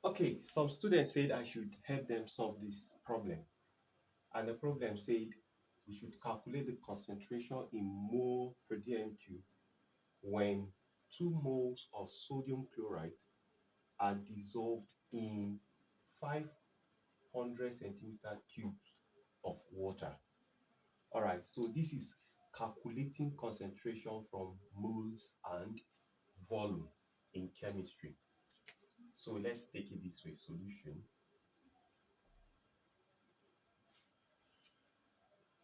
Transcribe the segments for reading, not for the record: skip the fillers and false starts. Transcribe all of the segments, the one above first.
Okay, some students said I should help them solve this problem. And the problem said we should calculate the concentration in mole per dm3 when 2 moles of sodium chloride are dissolved in 500 centimeter cubes of water. All right, so this is calculating concentration from moles and volume in chemistry. So let's take it this way. Solution.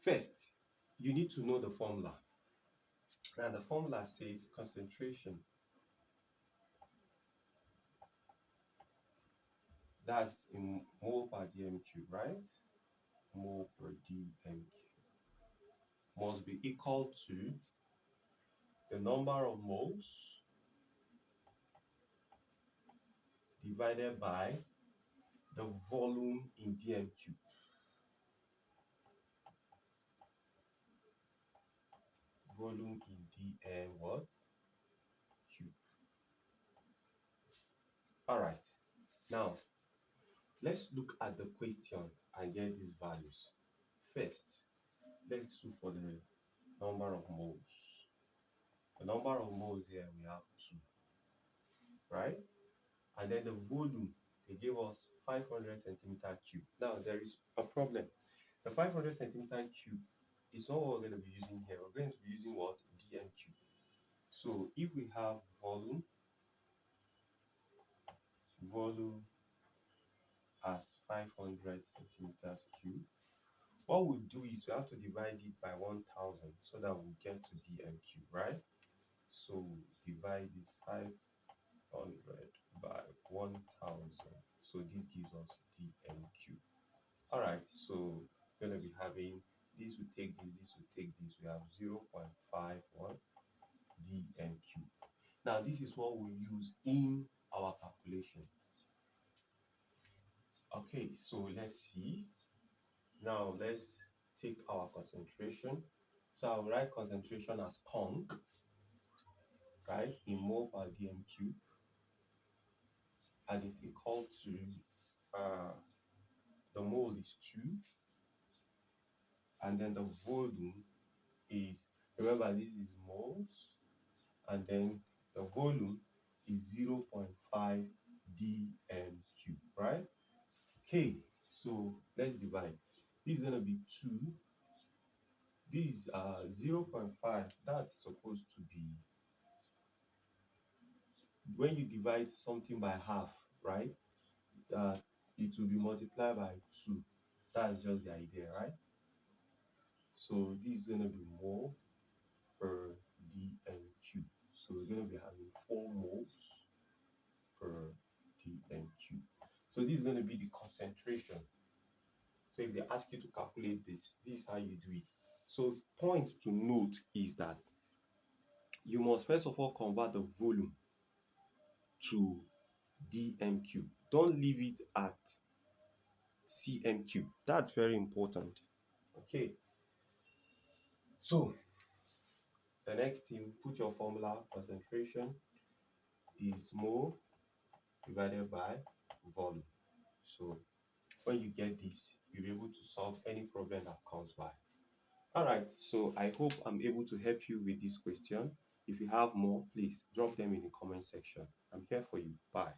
First, you need to know the formula. Now the formula says concentration. That's in mole per dm cube, right? Mole per dm cube must be equal to the number of moles divided by the volume in dm cube. Volume in dm what? Cube. All right. Now, let's look at the question and get these values. First, let's look for the number of moles. The number of moles here we have 2, right? And then the volume, they gave us 500 centimeter cube. Now, there is a problem. The 500 centimeter cube is not what we're going to be using here. We're going to be using what? dm cube. So, if we have volume as 500 centimeters cube, what we'll do is we have to divide it by 1000 so that we'll get to dm cube, right? So, divide this 500 by 1000. So, this gives us dm cube. All right, so we're going to be having this will take this will take this. We have 0.51 dm cube. Now, this is what we use in our calculation. Okay, so let's see. Now, let's take our concentration. So I'll write concentration as conc, right, in mole per dm cube, and it's equal to the mole is 2, and then the volume is, remember this is moles, and then the volume is 0.5 dm cube, right? Okay, so let's divide. This is going to be 2. This is 0.5. That's supposed to be, when you divide something by half, right? It will be multiplied by 2. That's just the idea, right? So this is going to be mole per dm cube. So we're going to be having 4 moles per dm cube. So this is going to be the concentration. So if they ask you to calculate this, this is how you do it. So point to note is that you must first of all convert the volume to dm cube. Don't leave it at cm cube. That's very important. Okay. So the next thing, put your formula. Concentration is mole divided by volume. So when you get this, you'll be able to solve any problem that comes by. All right, so I hope I'm able to help you with this question. If you have more, please drop them in the comment section. I'm here for you. Bye.